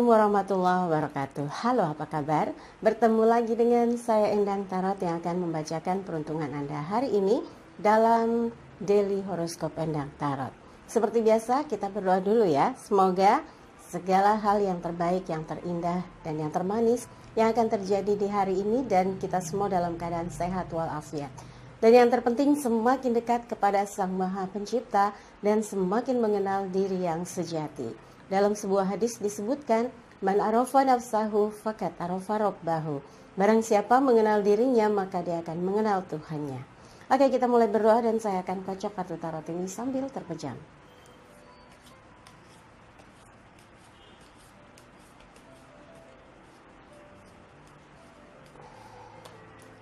Assalamualaikum warahmatullahi wabarakatuh. Halo, apa kabar? Bertemu lagi dengan saya Endang Tarot yang akan membacakan peruntungan Anda hari ini dalam Daily Horoscope Endang Tarot. Seperti biasa, kita berdoa dulu ya. Semoga segala hal yang terbaik, yang terindah, dan yang termanis yang akan terjadi di hari ini dan kita semua dalam keadaan sehat walafiat. Dan yang terpenting semakin dekat kepada Sang Maha Pencipta dan semakin mengenal diri yang sejati. Dalam sebuah hadis disebutkan, Man arafa nafsahu faqad arafa rabbahu. Barang siapa mengenal dirinya, maka dia akan mengenal Tuhannya. Oke, kita mulai berdoa dan saya akan kocok kartu tarot ini sambil terpejam.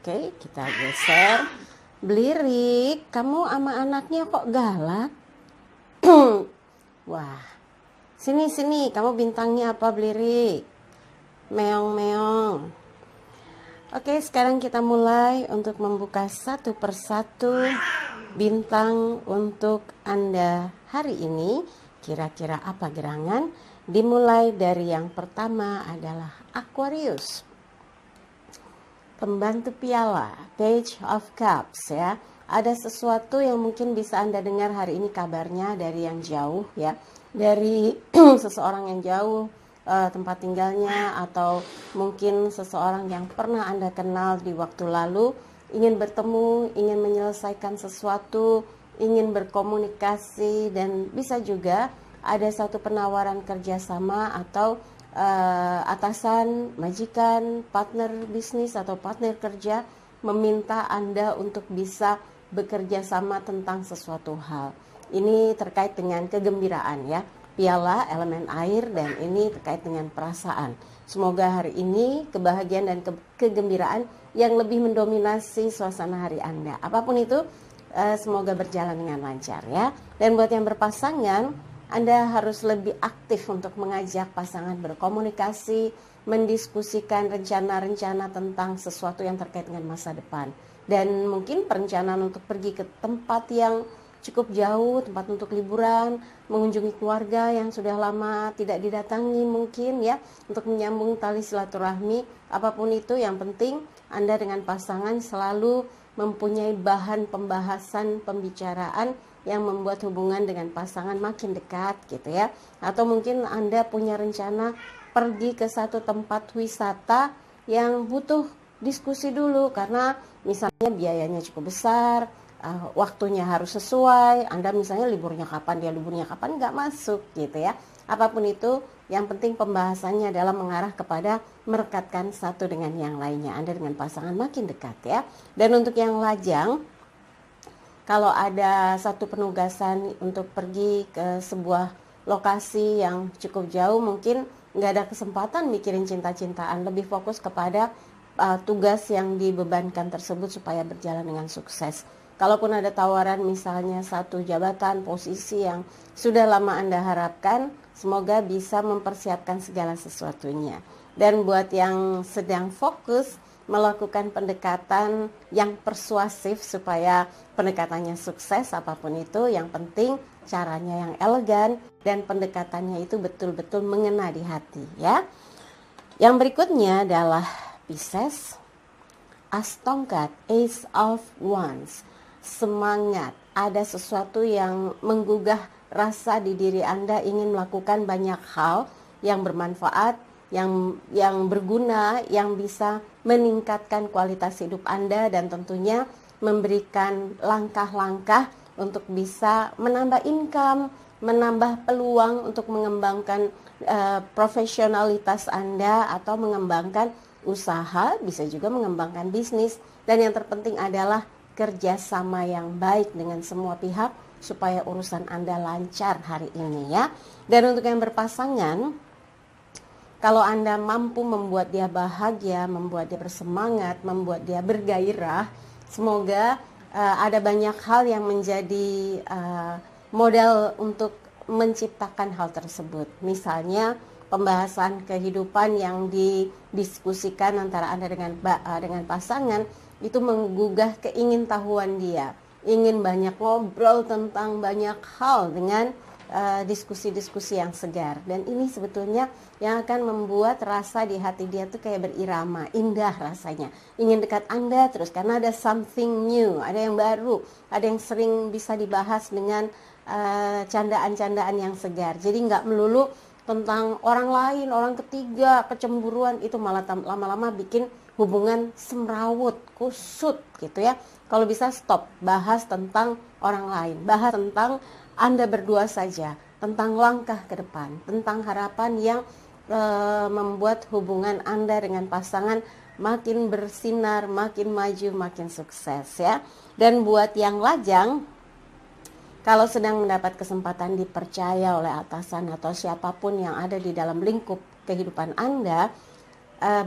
Oke, kita geser. Blirik, kamu sama anaknya kok galak? Wah. Sini, kamu bintangnya apa, Blirik? Meong-meong. Oke, sekarang kita mulai untuk membuka satu persatu bintang untuk Anda hari ini. Kira-kira apa gerangan? Dimulai dari yang pertama adalah Aquarius. Pembantu piala, Page of Cups ya. Ada sesuatu yang mungkin bisa Anda dengar hari ini kabarnya dari yang jauh ya. Dari seseorang yang jauh tempat tinggalnya, atau mungkin seseorang yang pernah Anda kenal di waktu lalu, ingin bertemu, ingin menyelesaikan sesuatu, ingin berkomunikasi, dan bisa juga ada satu penawaran kerjasama atau atasan, majikan, partner bisnis atau partner kerja meminta Anda untuk bisa bekerja sama tentang sesuatu hal. Ini terkait dengan kegembiraan ya. Piala elemen air dan ini terkait dengan perasaan. Semoga hari ini kebahagiaan dan kegembiraan yang lebih mendominasi suasana hari Anda. Apapun itu, semoga berjalan dengan lancar ya. Dan buat yang berpasangan, Anda harus lebih aktif untuk mengajak pasangan berkomunikasi, mendiskusikan rencana-rencana tentang sesuatu yang terkait dengan masa depan. Dan mungkin perencanaan untuk pergi ke tempat yang cukup jauh, tempat untuk liburan, mengunjungi keluarga yang sudah lama tidak didatangi mungkin ya, untuk menyambung tali silaturahmi. Apapun itu, yang penting Anda dengan pasangan selalu mempunyai bahan pembahasan, pembicaraan yang membuat hubungan dengan pasangan makin dekat gitu ya. Atau mungkin Anda punya rencana pergi ke satu tempat wisata yang butuh diskusi dulu karena misalnya biayanya cukup besar, waktunya harus sesuai. Anda misalnya liburnya kapan, dia liburnya kapan, nggak masuk gitu ya. Apapun itu, yang penting pembahasannya adalah mengarah kepada merekatkan satu dengan yang lainnya. Anda dengan pasangan makin dekat ya. Dan untuk yang lajang, kalau ada satu penugasan untuk pergi ke sebuah lokasi yang cukup jauh, mungkin nggak ada kesempatan mikirin cinta-cintaan, lebih fokus kepada tugas yang dibebankan tersebut supaya berjalan dengan sukses. Kalaupun ada tawaran misalnya satu jabatan, posisi yang sudah lama Anda harapkan, semoga bisa mempersiapkan segala sesuatunya. Dan buat yang sedang fokus melakukan pendekatan yang persuasif supaya pendekatannya sukses, apapun itu, yang penting caranya yang elegan dan pendekatannya itu betul-betul mengena di hati ya. Yang berikutnya adalah Pisces, As tongkat, Ace of Wands. Semangat, ada sesuatu yang menggugah rasa di diri Anda, ingin melakukan banyak hal yang bermanfaat, yang berguna, yang bisa meningkatkan kualitas hidup Anda dan tentunya memberikan langkah-langkah untuk bisa menambah income, menambah peluang untuk mengembangkan profesionalitas Anda atau mengembangkan usaha, bisa juga mengembangkan bisnis. Dan yang terpenting adalah kerjasama yang baik dengan semua pihak supaya urusan Anda lancar hari ini ya. Dan untuk yang berpasangan, kalau Anda mampu membuat dia bahagia, membuat dia bersemangat, membuat dia bergairah, semoga ada banyak hal yang menjadi modal untuk menciptakan hal tersebut. Misalnya pembahasan kehidupan yang didiskusikan antara Anda dengan pasangan itu menggugah keingintahuan dia, ingin banyak ngobrol tentang banyak hal dengan diskusi-diskusi yang segar. Dan ini sebetulnya yang akan membuat rasa di hati dia tuh kayak berirama, indah rasanya. Ingin dekat Anda terus karena ada something new, ada yang baru, ada yang sering bisa dibahas dengan candaan-candaan yang segar. Jadi nggak melulu tentang orang lain, orang ketiga, kecemburuan, itu malah lama-lama bikin hubungan semrawut, kusut gitu ya. Kalau bisa stop, bahas tentang orang lain, bahas tentang Anda berdua saja, tentang langkah ke depan, tentang harapan yang membuat hubungan Anda dengan pasangan makin bersinar, makin maju, makin sukses ya. Dan buat yang lajang, kalau sedang mendapat kesempatan dipercaya oleh atasan atau siapapun yang ada di dalam lingkup kehidupan Anda,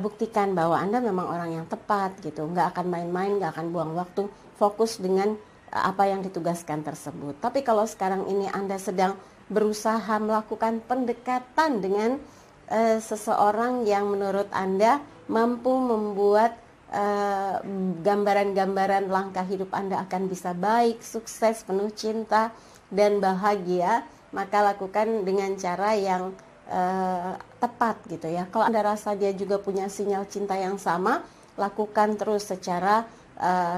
buktikan bahwa Anda memang orang yang tepat gitu, nggak akan main-main, nggak akan buang waktu, fokus dengan apa yang ditugaskan tersebut. Tapi kalau sekarang ini Anda sedang berusaha melakukan pendekatan dengan seseorang yang menurut Anda mampu membuat gambaran-gambaran langkah hidup Anda akan bisa baik, sukses, penuh cinta, dan bahagia, maka lakukan dengan cara yang tepat gitu ya. Kalau Anda rasa dia juga punya sinyal cinta yang sama, lakukan terus secara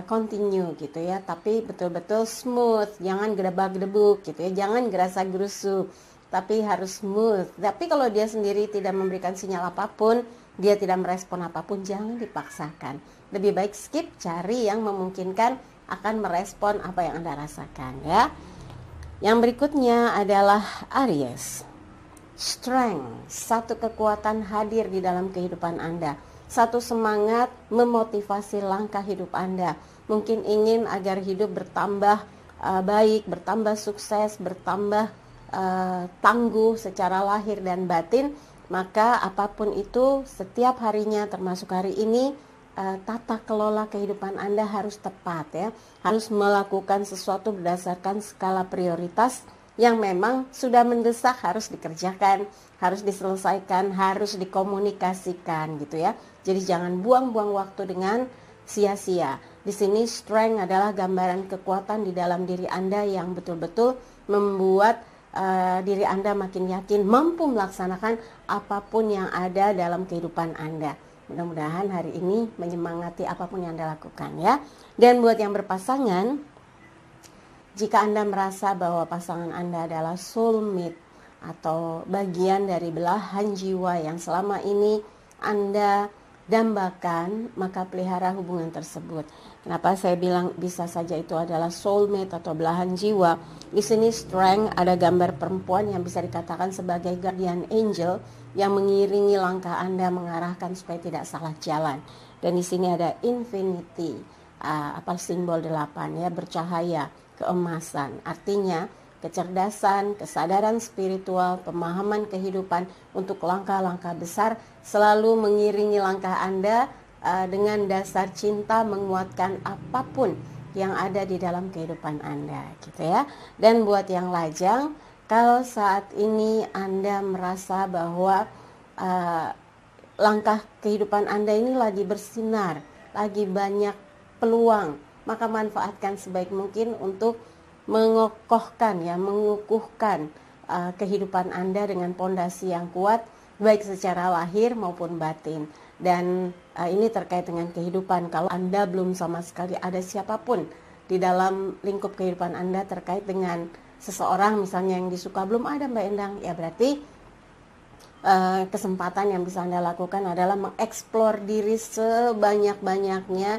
continue gitu ya, tapi betul-betul smooth, jangan gedebak-gedebuk gitu ya, jangan gerasa gerusu, tapi harus smooth. Tapi kalau dia sendiri tidak memberikan sinyal apapun, dia tidak merespon apapun, jangan dipaksakan. Lebih baik skip, cari yang memungkinkan akan merespon apa yang Anda rasakan ya. Yang berikutnya adalah Aries. Strength, satu kekuatan hadir di dalam kehidupan Anda. Satu semangat memotivasi langkah hidup Anda. Mungkin ingin agar hidup bertambah baik, bertambah sukses, bertambah tangguh secara lahir dan batin. Maka apapun itu, setiap harinya termasuk hari ini, tata kelola kehidupan Anda harus tepat ya. Harus melakukan sesuatu berdasarkan skala prioritas yang memang sudah mendesak, harus dikerjakan, harus diselesaikan, harus dikomunikasikan gitu ya. Jadi jangan buang-buang waktu dengan sia-sia. Di sini strength adalah gambaran kekuatan di dalam diri Anda yang betul-betul membuat diri Anda makin yakin mampu melaksanakan apapun yang ada dalam kehidupan Anda. Mudah-mudahan hari ini menyemangati apapun yang Anda lakukan ya. Dan buat yang berpasangan, jika Anda merasa bahwa pasangan Anda adalah soulmate atau bagian dari belahan jiwa yang selama ini Anda dambakan, maka pelihara hubungan tersebut. Kenapa saya bilang bisa saja itu adalah soulmate atau belahan jiwa? Di sini strength, ada gambar perempuan yang bisa dikatakan sebagai guardian angel yang mengiringi langkah Anda, mengarahkan supaya tidak salah jalan. Dan di sini ada infinity, simbol 8 ya, bercahaya, keemasan. Artinya kecerdasan, kesadaran spiritual, pemahaman kehidupan untuk langkah-langkah besar selalu mengiringi langkah Anda dengan dasar cinta menguatkan apapun yang ada di dalam kehidupan Anda gitu ya. Dan buat yang lajang, kalau saat ini Anda merasa bahwa langkah kehidupan Anda ini lagi bersinar, lagi banyak peluang, maka manfaatkan sebaik mungkin untuk mengokohkan ya, mengukuhkan kehidupan Anda dengan pondasi yang kuat, baik secara lahir maupun batin. Dan ini terkait dengan kehidupan. Kalau Anda belum sama sekali ada siapapun di dalam lingkup kehidupan Anda terkait dengan seseorang misalnya yang disuka, belum ada Mbak Endang, ya berarti kesempatan yang bisa Anda lakukan adalah mengeksplor diri sebanyak-banyaknya,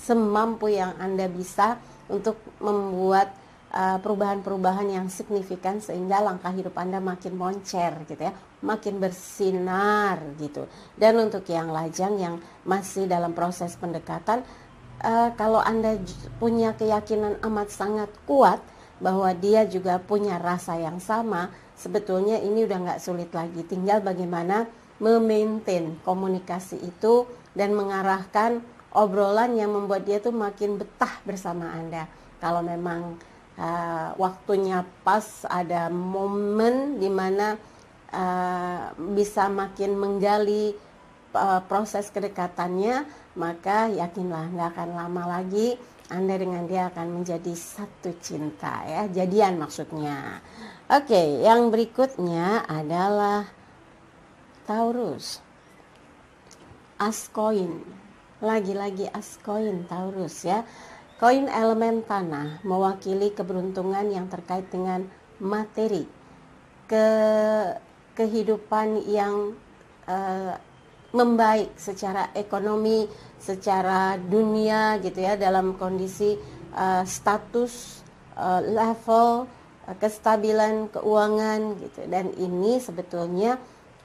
semampu yang Anda bisa untuk membuat perubahan-perubahan yang signifikan sehingga langkah hidup Anda makin moncer gitu ya, makin bersinar gitu. Dan untuk yang lajang yang masih dalam proses pendekatan, kalau Anda punya keyakinan amat sangat kuat bahwa dia juga punya rasa yang sama, sebetulnya ini udah nggak sulit lagi, tinggal bagaimana memaintain komunikasi itu dan mengarahkan obrolan yang membuat dia tuh makin betah bersama Anda. Kalau memang waktunya pas, ada momen di mana bisa makin menggali proses kedekatannya, maka yakinlah nggak akan lama lagi Anda dengan dia akan menjadi satu cinta ya, jadian maksudnya. Oke, yang berikutnya adalah Taurus. As koin. Lagi-lagi as koin Taurus ya. Koin elemen tanah mewakili keberuntungan yang terkait dengan materi. Kehidupan yang membaik secara ekonomi, secara dunia gitu ya, dalam kondisi status, level, kestabilan keuangan gitu. Dan ini sebetulnya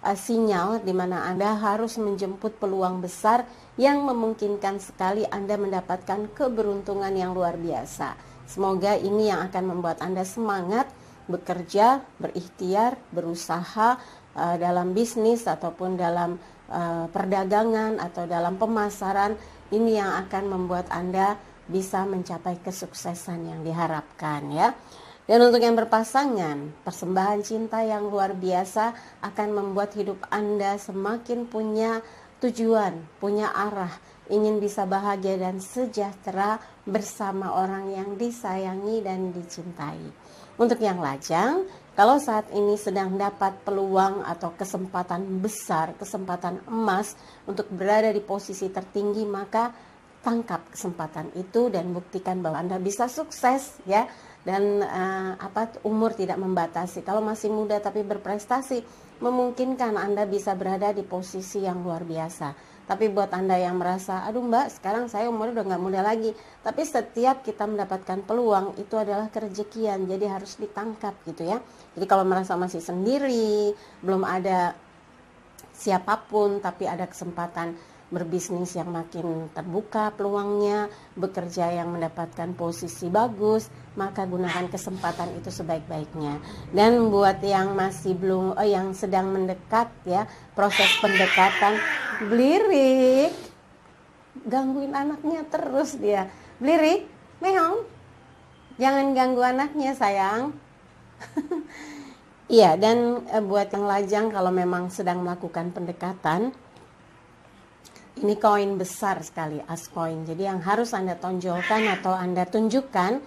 sinyal di mana Anda harus menjemput peluang besar yang memungkinkan sekali Anda mendapatkan keberuntungan yang luar biasa. Semoga ini yang akan membuat Anda semangat bekerja, berikhtiar, berusaha dalam bisnis ataupun dalam perdagangan atau dalam pemasaran. Ini yang akan membuat Anda bisa mencapai kesuksesan yang diharapkan ya. Dan untuk yang berpasangan, persembahan cinta yang luar biasa akan membuat hidup Anda semakin punya tujuan, punya arah, ingin bisa bahagia dan sejahtera bersama orang yang disayangi dan dicintai. Untuk yang lajang, kalau saat ini sedang dapat peluang atau kesempatan besar, kesempatan emas untuk berada di posisi tertinggi, maka tangkap kesempatan itu dan buktikan bahwa Anda bisa sukses ya. Dan umur tidak membatasi. Kalau masih muda tapi berprestasi, memungkinkan Anda bisa berada di posisi yang luar biasa. Tapi buat Anda yang merasa, aduh Mbak, sekarang saya umurnya udah gak muda lagi. Tapi setiap kita mendapatkan peluang, itu adalah kerejekian, jadi harus ditangkap gitu ya. Jadi kalau merasa masih sendiri, belum ada siapapun, tapi ada kesempatan berbisnis yang makin terbuka peluangnya, bekerja yang mendapatkan posisi bagus, maka gunakan kesempatan itu sebaik-baiknya. Dan buat yang masih belum, yang sedang mendekat ya, proses pendekatan, Blirik, gangguin anaknya terus dia. Blirik, meong, jangan ganggu anaknya sayang. Iya, dan buat yang lajang kalau memang sedang melakukan pendekatan, ini koin besar sekali, as koin. Jadi yang harus Anda tonjolkan atau Anda tunjukkan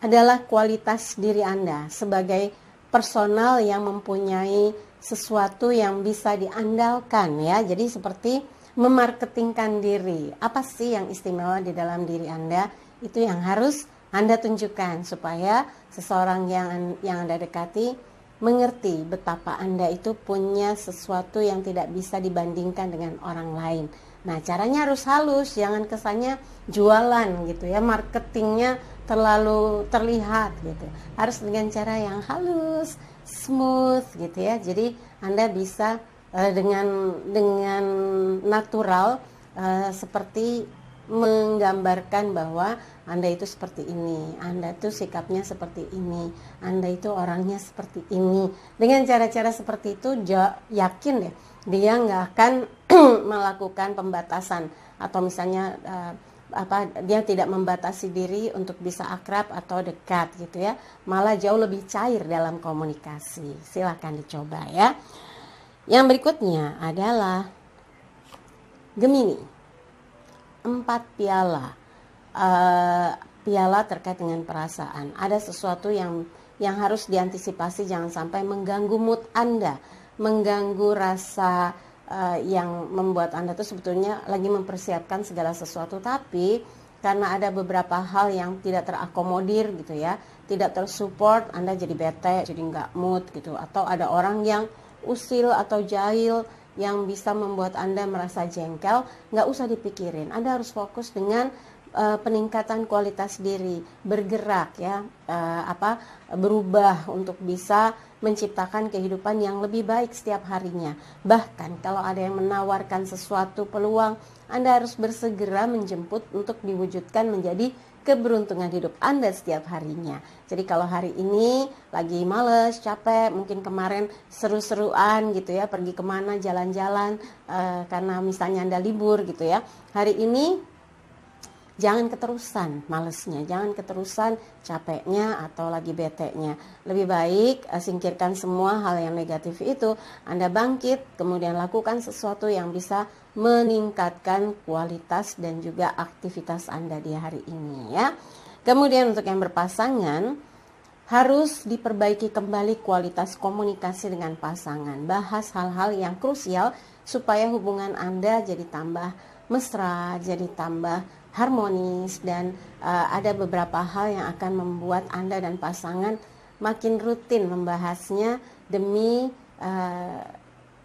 adalah kualitas diri Anda sebagai personal yang mempunyai sesuatu yang bisa diandalkan ya. Jadi seperti memarketingkan diri. Apa sih yang istimewa di dalam diri Anda? Itu yang harus Anda tunjukkan supaya seseorang yang Anda dekati mengerti betapa Anda itu punya sesuatu yang tidak bisa dibandingkan dengan orang lain. Nah, caranya harus halus, jangan kesannya jualan gitu ya, marketingnya terlalu terlihat gitu. Harus dengan cara yang halus, smooth gitu ya. Jadi Anda bisa dengan natural seperti menggambarkan bahwa Anda itu seperti ini, Anda itu sikapnya seperti ini, Anda itu orangnya seperti ini. Dengan cara-cara seperti itu, yakin deh dia nggak akan melakukan pembatasan atau misalnya dia tidak membatasi diri untuk bisa akrab atau dekat gitu ya, malah jauh lebih cair dalam komunikasi. Silakan dicoba ya. Yang berikutnya adalah Gemini, 4 piala. Piala terkait dengan perasaan. Ada sesuatu yang harus diantisipasi, jangan sampai mengganggu mood Anda, mengganggu rasa yang membuat Anda tuh sebetulnya lagi mempersiapkan segala sesuatu, tapi karena ada beberapa hal yang tidak terakomodir gitu ya, tidak tersupport, Anda jadi bete, jadi nggak mood gitu. Atau ada orang yang usil atau jahil yang bisa membuat Anda merasa jengkel, nggak usah dipikirin. Anda harus fokus dengan peningkatan kualitas diri, bergerak ya, berubah untuk bisa menciptakan kehidupan yang lebih baik setiap harinya. Bahkan kalau ada yang menawarkan sesuatu peluang, Anda harus bersegera menjemput untuk diwujudkan menjadi keberuntungan hidup Anda setiap harinya. Jadi kalau hari ini lagi males, capek, mungkin kemarin seru-seruan gitu ya, pergi kemana, jalan-jalan karena misalnya Anda libur gitu ya. Hari ini jangan keterusan malesnya, jangan keterusan capeknya atau lagi betenya. Lebih baik singkirkan semua hal yang negatif itu, Anda bangkit, kemudian lakukan sesuatu yang bisa meningkatkan kualitas dan juga aktivitas Anda di hari ini ya. Kemudian untuk yang berpasangan, harus diperbaiki kembali kualitas komunikasi dengan pasangan. Bahas hal-hal yang krusial supaya hubungan Anda jadi tambah mesra, jadi tambah harmonis, dan ada beberapa hal yang akan membuat Anda dan pasangan makin rutin membahasnya demi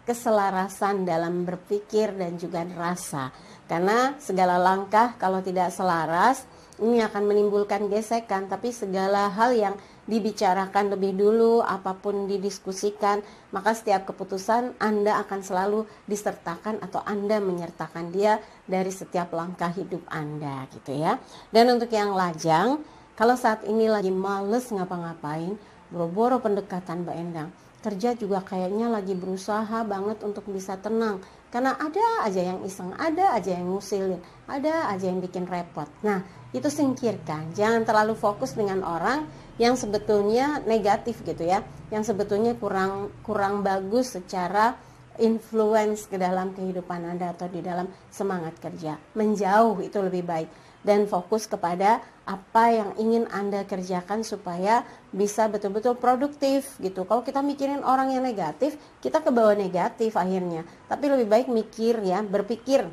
keselarasan dalam berpikir dan juga rasa. Karena segala langkah kalau tidak selaras ini akan menimbulkan gesekan, tapi segala hal yang dibicarakan lebih dulu, apapun didiskusikan, maka setiap keputusan Anda akan selalu disertakan atau Anda menyertakan dia dari setiap langkah hidup Anda gitu ya. Dan untuk yang lajang, kalau saat ini lagi males ngapa-ngapain, boro-boro pendekatan Mbak Endang, kerja juga kayaknya lagi berusaha banget untuk bisa tenang, karena ada aja yang iseng, ada aja yang ngusilin, ada aja yang bikin repot. Nah, itu singkirkan. Jangan terlalu fokus dengan orang yang sebetulnya negatif gitu ya, yang sebetulnya kurang bagus secara influence ke dalam kehidupan Anda atau di dalam semangat kerja. Menjauh itu lebih baik, dan fokus kepada apa yang ingin Anda kerjakan supaya bisa betul-betul produktif gitu. Kalau kita mikirin orang yang negatif, kita ke bawah negatif akhirnya. Tapi lebih baik mikir ya, berpikir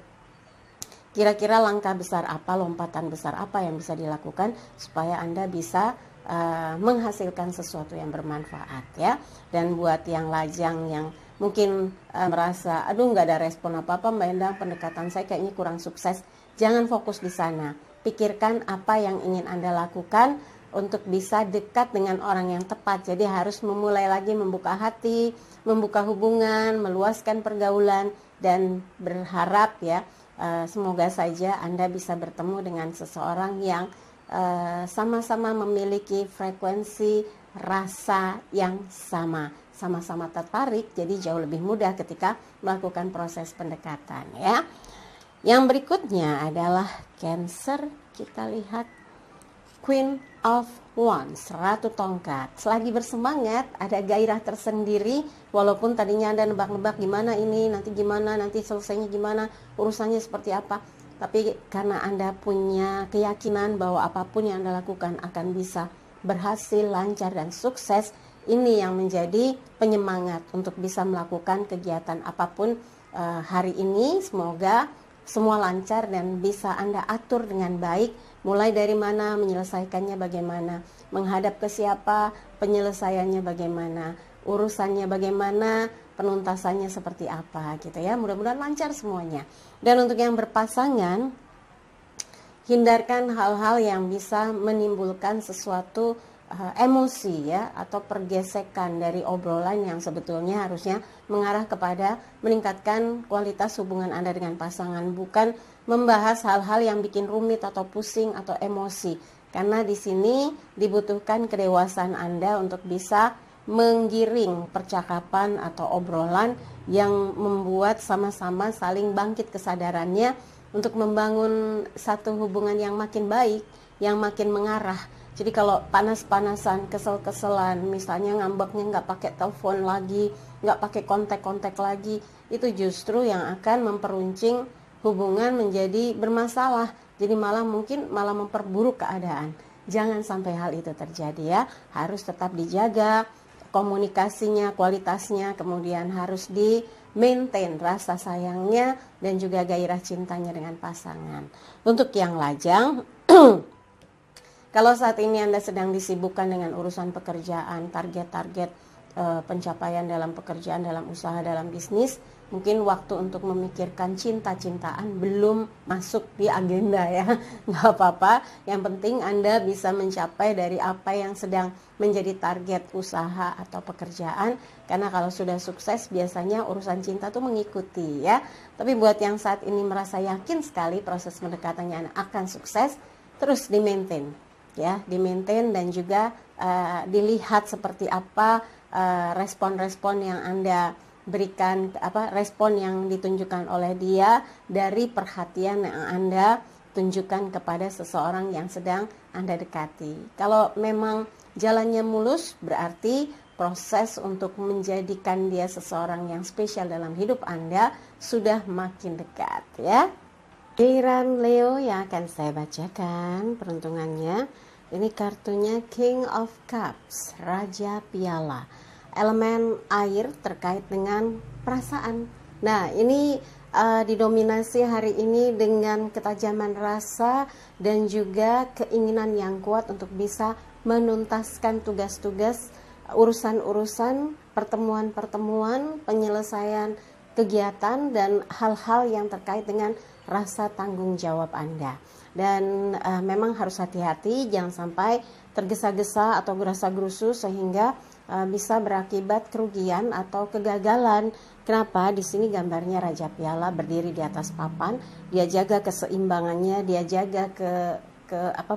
kira-kira langkah besar apa, lompatan besar apa yang bisa dilakukan supaya Anda bisa menghasilkan sesuatu yang bermanfaat ya. Dan buat yang lajang yang mungkin merasa aduh nggak ada respon apa-apa Mbak Endang, pendekatan saya kayaknya kurang sukses, jangan fokus di sana. Pikirkan apa yang ingin Anda lakukan untuk bisa dekat dengan orang yang tepat. Jadi harus memulai lagi membuka hati, membuka hubungan, meluaskan pergaulan, dan berharap ya semoga saja Anda bisa bertemu dengan seseorang yang sama-sama memiliki frekuensi rasa yang sama-sama tertarik, jadi jauh lebih mudah ketika melakukan proses pendekatan ya. Yang berikutnya adalah Cancer. Kita lihat Queen of Wands, Ratu Tongkat. Selagi bersemangat, ada gairah tersendiri, walaupun tadinya Anda nebak-nebak gimana ini, nanti gimana, nanti selesainya gimana, urusannya seperti apa. Tapi karena Anda punya keyakinan bahwa apapun yang Anda lakukan akan bisa berhasil, lancar, dan sukses, ini yang menjadi penyemangat untuk bisa melakukan kegiatan apapun hari ini. Semoga semua lancar dan bisa Anda atur dengan baik, mulai dari mana, menyelesaikannya bagaimana, menghadap ke siapa, penyelesaiannya bagaimana, urusannya bagaimana, penuntasannya seperti apa gitu ya. Mudah-mudahan lancar semuanya. Dan untuk yang berpasangan, hindarkan hal-hal yang bisa menimbulkan sesuatu emosi ya, atau pergesekan dari obrolan yang sebetulnya harusnya mengarah kepada meningkatkan kualitas hubungan Anda dengan pasangan, bukan membahas hal-hal yang bikin rumit atau pusing atau emosi. Karena di sini dibutuhkan kedewasaan Anda untuk bisa menggiring percakapan atau obrolan yang membuat sama-sama saling bangkit kesadarannya untuk membangun satu hubungan yang makin baik, yang makin mengarah. Jadi kalau panas-panasan, kesel-keselan, misalnya ngambeknya nggak pakai telepon lagi, nggak pakai kontak-kontak lagi, itu justru yang akan memperuncing hubungan menjadi bermasalah. Jadi mungkin malah memperburuk keadaan. Jangan sampai hal itu terjadi ya. Harus tetap dijaga komunikasinya, kualitasnya, kemudian harus di maintain rasa sayangnya dan juga gairah cintanya dengan pasangan. Untuk yang lajang, kalau saat ini Anda sedang disibukkan dengan urusan pekerjaan, target-target pencapaian dalam pekerjaan, dalam usaha, dalam bisnis, mungkin waktu untuk memikirkan cinta-cintaan belum masuk di agenda ya. Nggak apa-apa, yang penting Anda bisa mencapai dari apa yang sedang menjadi target usaha atau pekerjaan. Karena kalau sudah sukses biasanya urusan cinta tuh mengikuti ya. Tapi buat yang saat ini merasa yakin sekali proses pendekatannya akan sukses, terus di-maintain ya, di-maintain dan juga dilihat seperti apa respon-respon yang Anda berikan, respon yang ditunjukkan oleh dia dari perhatian yang Anda tunjukkan kepada seseorang yang sedang Anda dekati. Kalau memang jalannya mulus, berarti proses untuk menjadikan dia seseorang yang spesial dalam hidup Anda sudah makin dekat ya. Giliran Leo yang akan saya bacakan peruntungannya. Ini kartunya King of Cups, Raja Piala. Elemen air terkait dengan perasaan. Nah, ini didominasi hari ini dengan ketajaman rasa dan juga keinginan yang kuat untuk bisa menuntaskan tugas-tugas, urusan-urusan, pertemuan-pertemuan, penyelesaian kegiatan dan hal-hal yang terkait dengan rasa tanggung jawab Anda. Dan memang harus hati-hati, jangan sampai tergesa-gesa atau gerasa-gerusu sehingga bisa berakibat kerugian atau kegagalan. Kenapa? Di sini gambarnya Raja Piala berdiri di atas papan, dia jaga keseimbangannya, dia jaga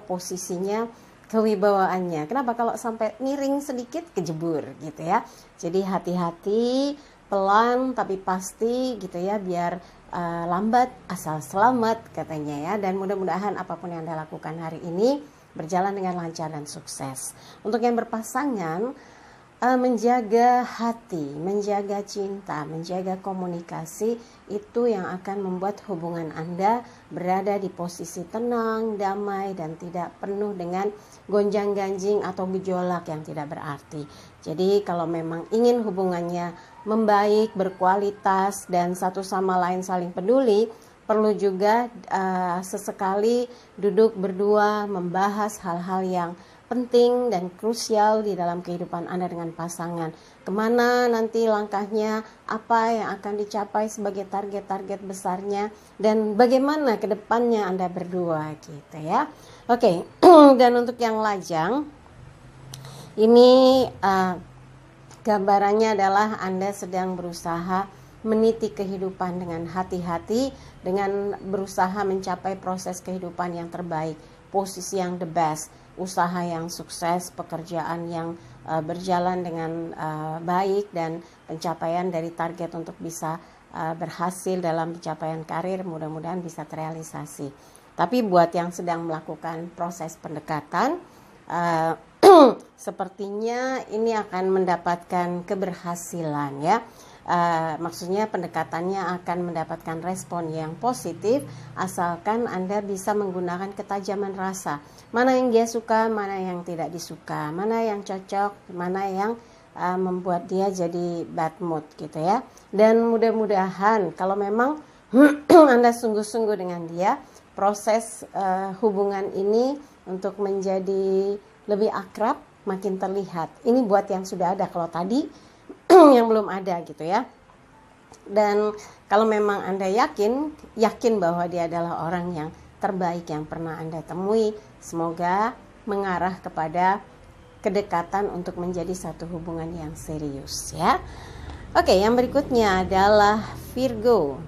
posisinya, kewibawaannya. Kenapa? Kalau sampai miring sedikit kejebur gitu ya. Jadi hati-hati, pelan tapi pasti gitu ya, biar lambat asal selamat katanya ya. Dan mudah-mudahan apapun yang Anda lakukan hari ini berjalan dengan lancar dan sukses. Untuk yang berpasangan, menjaga hati, menjaga cinta, menjaga komunikasi, itu yang akan membuat hubungan Anda berada di posisi tenang, damai, dan tidak penuh dengan gonjang-ganjing atau gejolak yang tidak berarti. Jadi kalau memang ingin hubungannya membaik, berkualitas, dan satu sama lain saling peduli, perlu juga sesekali duduk berdua membahas hal-hal yang penting dan krusial di dalam kehidupan Anda dengan pasangan. Kemana nanti langkahnya, apa yang akan dicapai sebagai target-target besarnya, dan bagaimana ke depannya Anda berdua gitu ya. Oke, dan untuk yang lajang, ini gambarannya adalah Anda sedang berusaha meniti kehidupan dengan hati-hati, dengan berusaha mencapai proses kehidupan yang terbaik, posisi yang the best, usaha yang sukses, pekerjaan yang berjalan dengan baik, dan pencapaian dari target untuk bisa berhasil dalam pencapaian karir mudah-mudahan bisa terrealisasi. Tapi buat yang sedang melakukan proses pendekatan, sepertinya ini akan mendapatkan keberhasilan ya. Maksudnya pendekatannya akan mendapatkan respon yang positif asalkan Anda bisa menggunakan ketajaman rasa. Mana yang dia suka, mana yang tidak disuka, mana yang cocok, mana yang membuat dia jadi bad mood gitu ya. Dan mudah-mudahan kalau memang Anda sungguh-sungguh dengan dia, proses hubungan ini untuk menjadi lebih akrab makin terlihat. Ini buat yang sudah ada, kalau tadi yang belum ada gitu ya. Dan kalau memang Anda yakin bahwa dia adalah orang yang terbaik yang pernah Anda temui, semoga mengarah kepada kedekatan untuk menjadi satu hubungan yang serius ya. Oke, yang berikutnya adalah Virgo.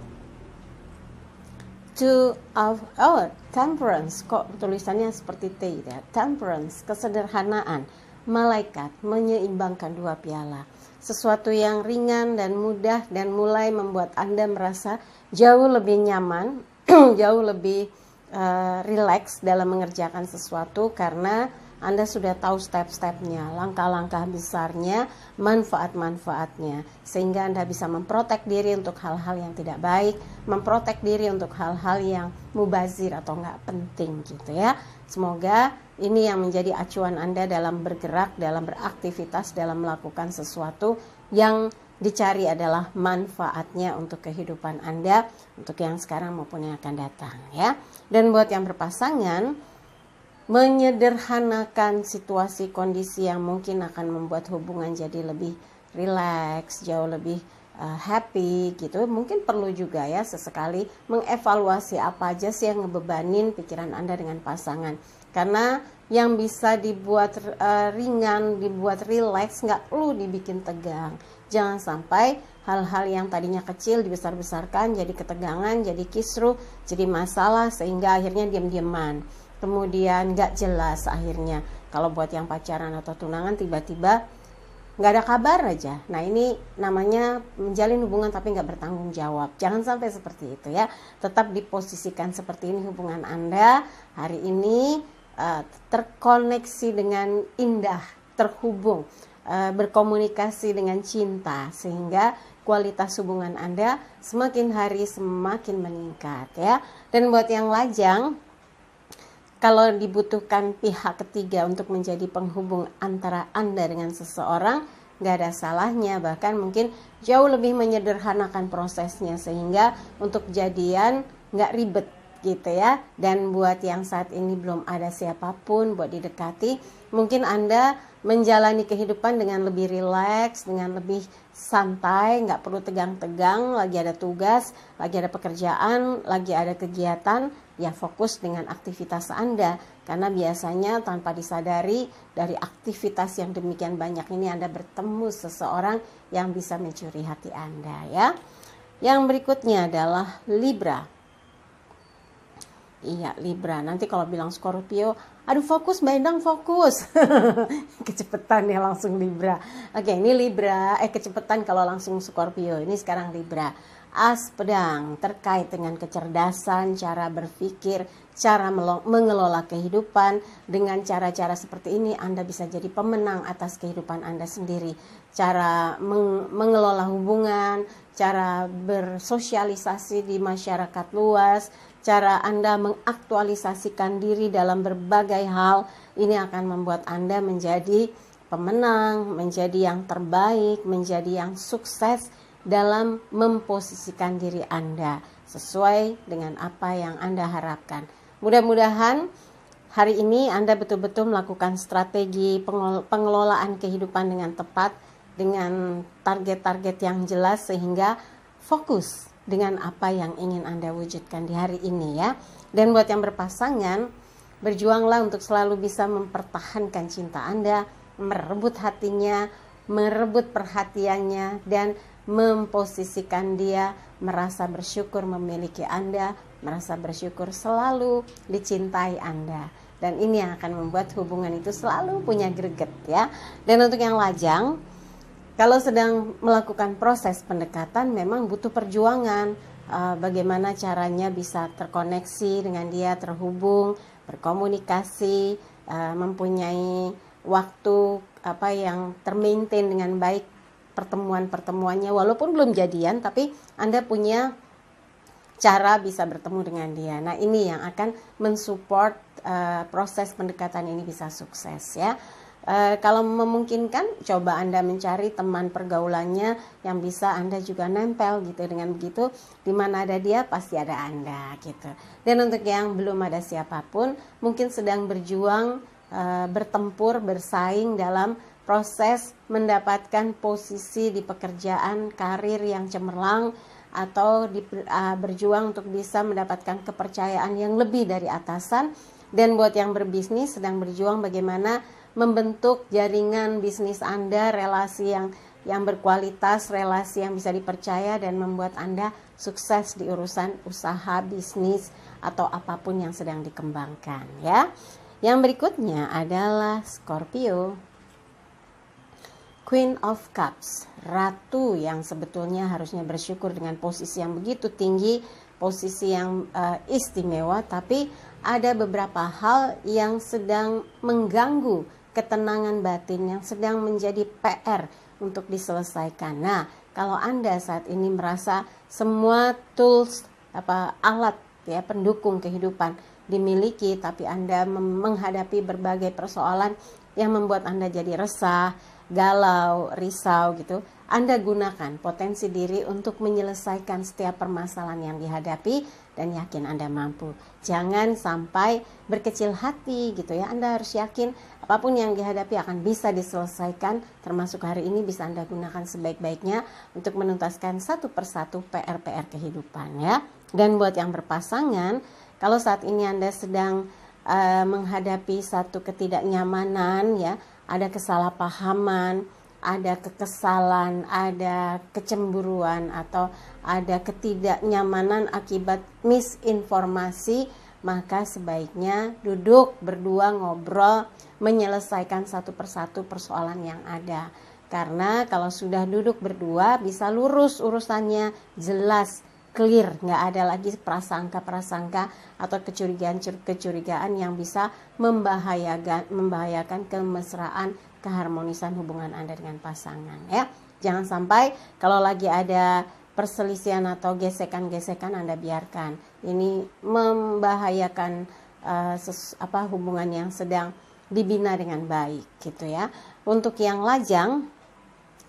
Temperance, kok tulisannya seperti T ya. Temperance, kesederhanaan, malaikat, menyeimbangkan dua piala. Sesuatu yang ringan dan mudah dan mulai membuat Anda merasa jauh lebih nyaman, jauh lebih rileks dalam mengerjakan sesuatu karena Anda sudah tahu step-stepnya, langkah-langkah besarnya, manfaat-manfaatnya, sehingga Anda bisa memprotek diri untuk hal-hal yang tidak baik, memprotek diri untuk hal-hal yang mubazir atau nggak penting gitu ya. Semoga ini yang menjadi acuan Anda dalam bergerak, dalam beraktivitas, dalam melakukan sesuatu yang dicari adalah manfaatnya untuk kehidupan Anda, untuk yang sekarang maupun yang akan datang ya. Dan buat yang berpasangan, menyederhanakan situasi kondisi yang mungkin akan membuat hubungan jadi lebih rileks, jauh lebih happy gitu. Mungkin perlu juga ya sesekali mengevaluasi apa aja sih yang ngebebanin pikiran Anda dengan pasangan. Karena yang bisa dibuat ringan, dibuat rileks, nggak perlu dibikin tegang. Jangan sampai hal-hal yang tadinya kecil dibesar-besarkan jadi ketegangan, jadi kisruh, jadi masalah sehingga akhirnya diam-diaman. Kemudian nggak jelas akhirnya. Kalau buat yang pacaran atau tunangan tiba-tiba nggak ada kabar aja. Nah, ini namanya menjalin hubungan tapi nggak bertanggung jawab. Jangan sampai seperti itu ya. Tetap diposisikan seperti ini hubungan Anda hari ini, terkoneksi dengan indah, terhubung, berkomunikasi dengan cinta, sehingga kualitas hubungan Anda semakin hari semakin meningkat ya. Dan buat yang lajang, kalau dibutuhkan pihak ketiga untuk menjadi penghubung antara Anda dengan seseorang, nggak ada salahnya, bahkan mungkin jauh lebih menyederhanakan prosesnya sehingga untuk jadian nggak ribet gitu ya. Dan buat yang saat ini belum ada siapapun buat didekati, mungkin Anda menjalani kehidupan dengan lebih rileks, dengan lebih santai, nggak perlu tegang-tegang, lagi ada tugas, lagi ada pekerjaan, lagi ada kegiatan, ya fokus dengan aktivitas Anda. Karena biasanya tanpa disadari dari aktivitas yang demikian banyak ini Anda bertemu seseorang yang bisa mencuri hati Anda ya. Yang berikutnya adalah Libra. Iya, Libra. Nanti kalau bilang Scorpio, aduh fokus Mbak Endang, fokus. Kecepetan ya langsung Libra. Oke, ini Libra, kecepetan kalau langsung Scorpio. Ini sekarang Libra. As pedang terkait dengan kecerdasan, cara berpikir, cara mengelola kehidupan. Dengan cara-cara seperti ini Anda bisa jadi pemenang atas kehidupan Anda sendiri. Cara mengelola hubungan, cara bersosialisasi di masyarakat luas, cara Anda mengaktualisasikan diri dalam berbagai hal, ini akan membuat Anda menjadi pemenang, menjadi yang terbaik, menjadi yang sukses dalam memposisikan diri Anda sesuai dengan apa yang Anda harapkan. Mudah-mudahan hari ini Anda betul-betul melakukan strategi pengelolaan kehidupan dengan tepat, dengan target-target yang jelas, sehingga fokus dengan apa yang ingin Anda wujudkan di hari ini ya. Dan buat yang berpasangan, berjuanglah untuk selalu bisa mempertahankan cinta Anda, merebut hatinya, merebut perhatiannya, dan memposisikan dia merasa bersyukur memiliki Anda, merasa bersyukur selalu dicintai Anda. Dan ini yang akan membuat hubungan itu selalu punya greget ya. Dan untuk yang lajang, kalau sedang melakukan proses pendekatan memang butuh perjuangan. Bagaimana caranya bisa terkoneksi dengan dia, terhubung, berkomunikasi, mempunyai waktu yang termaintain dengan baik pertemuan-pertemuannya, walaupun belum jadian tapi Anda punya cara bisa bertemu dengan dia. Nah, ini yang akan mensupport proses pendekatan ini bisa sukses ya. Kalau memungkinkan, coba Anda mencari teman pergaulannya yang bisa Anda juga nempel gitu. Dengan begitu, di mana ada dia pasti ada Anda gitu. Dan untuk yang belum ada siapapun, mungkin sedang berjuang, bertempur, bersaing dalam proses mendapatkan posisi di pekerjaan, karir yang cemerlang, atau berjuang untuk bisa mendapatkan kepercayaan yang lebih dari atasan. Dan buat yang berbisnis sedang berjuang bagaimana membentuk jaringan bisnis Anda, relasi yang berkualitas, relasi yang bisa dipercaya dan membuat Anda sukses di urusan usaha, bisnis, atau apapun yang sedang dikembangkan ya. Yang berikutnya adalah Scorpio. Queen of Cups, ratu yang sebetulnya harusnya bersyukur dengan posisi yang begitu tinggi, posisi yang istimewa, tapi ada beberapa hal yang sedang mengganggu ketenangan batin, yang sedang menjadi PR untuk diselesaikan. Nah, kalau Anda saat ini merasa semua tools, alat ya pendukung kehidupan dimiliki, tapi Anda menghadapi berbagai persoalan yang membuat Anda jadi resah, galau, risau gitu, Anda gunakan potensi diri untuk menyelesaikan setiap permasalahan yang dihadapi dan yakin Anda mampu. Jangan sampai berkecil hati gitu ya. Anda harus yakin apapun yang dihadapi akan bisa diselesaikan, termasuk hari ini bisa Anda gunakan sebaik-baiknya untuk menuntaskan satu persatu PR-PR kehidupan ya. Dan buat yang berpasangan, kalau saat ini Anda sedang menghadapi satu ketidaknyamanan ya, ada kesalahpahaman, ada kekesalan, ada kecemburuan, atau ada ketidaknyamanan akibat misinformasi, maka sebaiknya duduk berdua ngobrol, menyelesaikan satu persatu persoalan yang ada. Karena kalau sudah duduk berdua bisa lurus urusannya, jelas, clear, nggak ada lagi prasangka-prasangka atau kecurigaan-kecurigaan yang bisa membahayakan kemesraan, keharmonisan hubungan Anda dengan pasangan ya. Jangan sampai kalau lagi ada perselisihan atau gesekan-gesekan Anda biarkan. Ini membahayakan hubungan yang sedang dibina dengan baik gitu ya. Untuk yang lajang,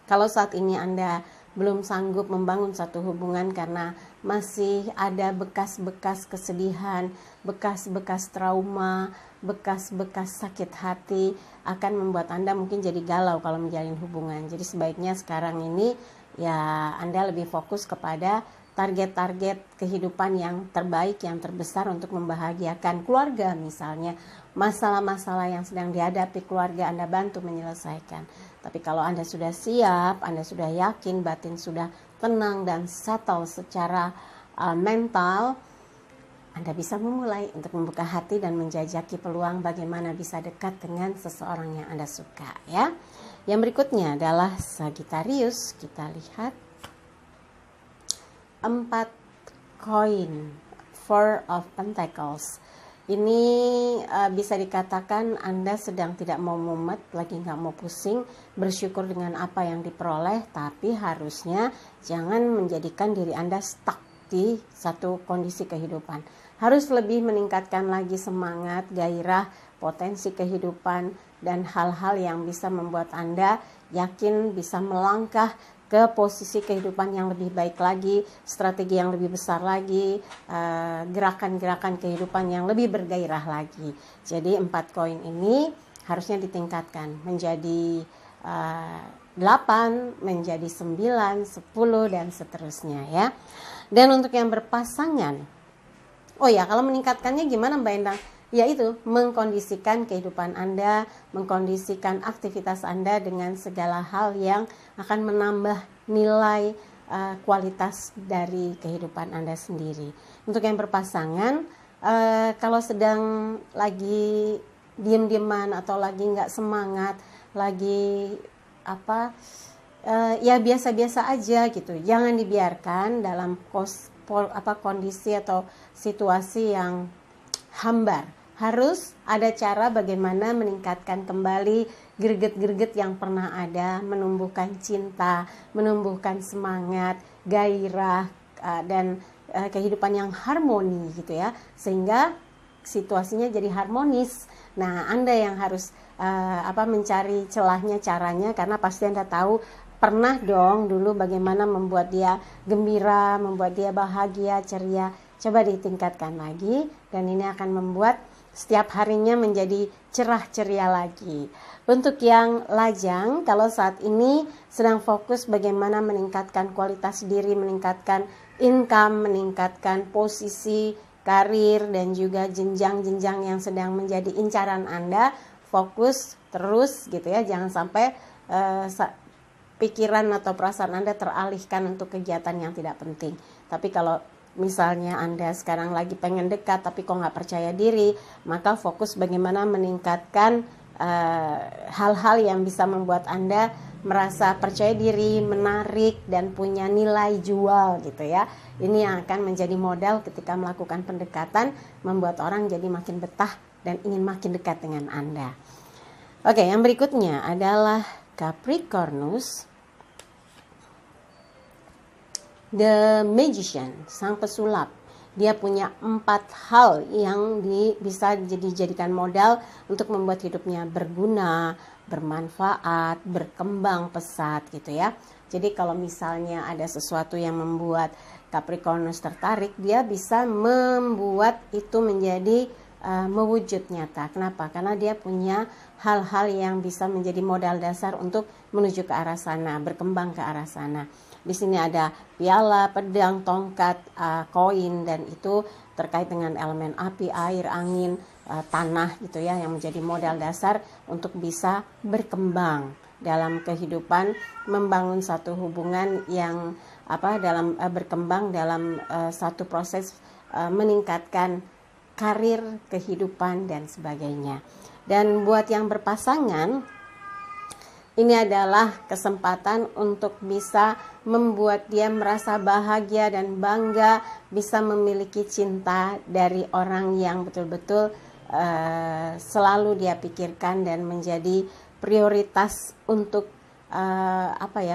kalau saat ini Anda belum sanggup membangun satu hubungan karena masih ada bekas-bekas kesedihan, bekas-bekas trauma, bekas-bekas sakit hati, akan membuat Anda mungkin jadi galau kalau menjalin hubungan. Jadi sebaiknya sekarang ini ya Anda lebih fokus kepada target-target kehidupan yang terbaik, yang terbesar untuk membahagiakan keluarga misalnya. Masalah-masalah yang sedang dihadapi keluarga Anda bantu menyelesaikan. Tapi kalau Anda sudah siap, Anda sudah yakin, batin sudah tenang dan settle secara mental, Anda bisa memulai untuk membuka hati dan menjajaki peluang bagaimana bisa dekat dengan seseorang yang Anda suka ya. Yang berikutnya adalah Sagittarius. Kita lihat 4 koin, 4 of Pentacles. Ini bisa dikatakan Anda sedang tidak mau mumet, lagi nggak mau pusing, bersyukur dengan apa yang diperoleh, tapi harusnya jangan menjadikan diri Anda stuck di satu kondisi kehidupan. Harus lebih meningkatkan lagi semangat, gairah, potensi kehidupan, dan hal-hal yang bisa membuat Anda yakin bisa melangkah ke posisi kehidupan yang lebih baik lagi, strategi yang lebih besar lagi, gerakan-gerakan kehidupan yang lebih bergairah lagi. Jadi 4 koin ini harusnya ditingkatkan menjadi 8, menjadi 9, 10 dan seterusnya ya. Dan untuk yang berpasangan, oh ya, kalau meningkatkannya gimana Mbak Endang? Yaitu mengkondisikan kehidupan Anda, mengkondisikan aktivitas Anda dengan segala hal yang akan menambah nilai kualitas dari kehidupan Anda sendiri. Untuk yang berpasangan, kalau sedang lagi diem-dieman atau lagi nggak semangat, lagi ya biasa-biasa aja gitu, jangan dibiarkan dalam kondisi atau situasi yang hambar. Harus ada cara bagaimana meningkatkan kembali greget-greget yang pernah ada, menumbuhkan cinta, menumbuhkan semangat, gairah, dan kehidupan yang harmoni gitu ya, sehingga situasinya jadi harmonis. Nah, Anda yang harus mencari celahnya, caranya, karena pasti Anda tahu pernah dong dulu bagaimana membuat dia gembira, membuat dia bahagia, ceria. Coba ditingkatkan lagi, dan ini akan membuat setiap harinya menjadi cerah ceria lagi. Untuk yang lajang, kalau saat ini sedang fokus bagaimana meningkatkan kualitas diri, meningkatkan income, meningkatkan posisi karir, dan juga jenjang-jenjang yang sedang menjadi incaran Anda, fokus terus gitu ya, jangan sampai pikiran atau perasaan Anda teralihkan untuk kegiatan yang tidak penting. Tapi kalau misalnya Anda sekarang lagi pengen dekat tapi kok nggak percaya diri, maka fokus bagaimana meningkatkan hal-hal yang bisa membuat Anda merasa percaya diri, menarik, dan punya nilai jual gitu ya. Ini yang akan menjadi modal ketika melakukan pendekatan, membuat orang jadi makin betah dan ingin makin dekat dengan Anda. Oke, yang berikutnya adalah Capricornus. The Magician, sang pesulap. Dia punya 4 hal yang bisa dijadikan modal untuk membuat hidupnya berguna, bermanfaat, berkembang pesat gitu ya. Jadi kalau misalnya ada sesuatu yang membuat Capricornus tertarik, dia bisa membuat itu menjadi mewujud nyata. Kenapa? Karena dia punya hal-hal yang bisa menjadi modal dasar untuk menuju ke arah sana, berkembang ke arah sana. Di sini ada piala, pedang, tongkat, koin, dan itu terkait dengan elemen api, air, angin, tanah gitu ya, yang menjadi modal dasar untuk bisa berkembang dalam kehidupan, membangun satu hubungan yang berkembang dalam satu proses meningkatkan karir, kehidupan, dan sebagainya. Dan buat yang berpasangan, Ini adalah kesempatan untuk bisa membuat dia merasa bahagia dan bangga bisa memiliki cinta dari orang yang betul-betul selalu dia pikirkan dan menjadi prioritas untuk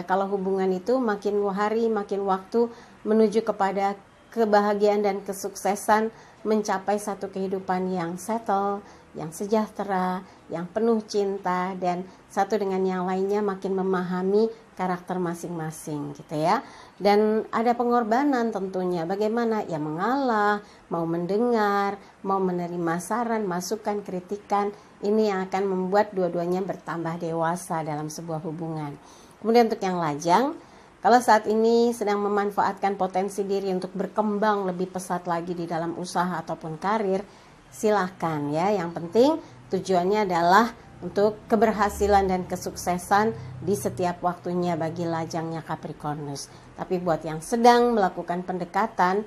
kalau hubungan itu makin hari makin waktu menuju kepada kebahagiaan dan kesuksesan, mencapai satu kehidupan yang settle, yang sejahtera, yang penuh cinta, dan satu dengan yang lainnya makin memahami karakter masing-masing gitu ya. Dan ada pengorbanan tentunya, bagaimana ya, mengalah, mau mendengar, mau menerima saran, masukan, kritikan. Ini yang akan membuat dua-duanya bertambah dewasa dalam sebuah hubungan. Kemudian untuk yang lajang, kalau saat ini sedang memanfaatkan potensi diri untuk berkembang lebih pesat lagi di dalam usaha ataupun karir, silahkan ya. Yang penting tujuannya adalah untuk keberhasilan dan kesuksesan di setiap waktunya bagi lajangnya Capricornus. Tapi buat yang sedang melakukan pendekatan,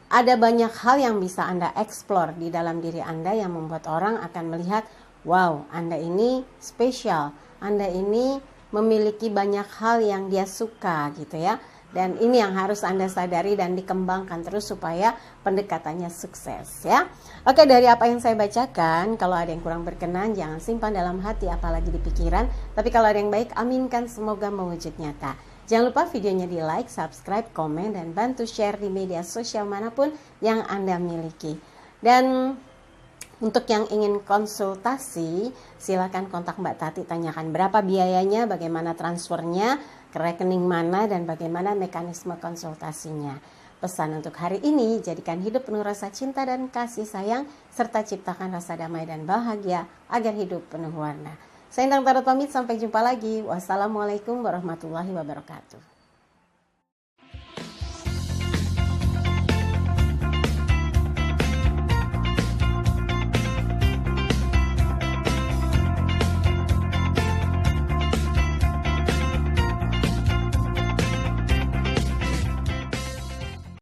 ada banyak hal yang bisa Anda eksplor di dalam diri Anda yang membuat orang akan melihat, wow, Anda ini spesial, Anda ini memiliki banyak hal yang dia suka gitu ya. Dan ini yang harus Anda sadari dan dikembangkan terus supaya pendekatannya sukses ya. Oke, dari apa yang saya bacakan, kalau ada yang kurang berkenan jangan simpan dalam hati apalagi di pikiran. Tapi kalau ada yang baik, aminkan, semoga mewujud nyata. Jangan lupa videonya di like, subscribe, komen, dan bantu share di media sosial manapun yang Anda miliki. Dan untuk yang ingin konsultasi, silakan kontak Mbak Tati, tanyakan berapa biayanya, bagaimana transfernya, ke rekening mana, dan bagaimana mekanisme konsultasinya. Pesan untuk hari ini, jadikan hidup penuh rasa cinta dan kasih sayang, serta ciptakan rasa damai dan bahagia agar hidup penuh warna. Saya Endang Tarot pamit, sampai jumpa lagi. Wassalamualaikum warahmatullahi wabarakatuh.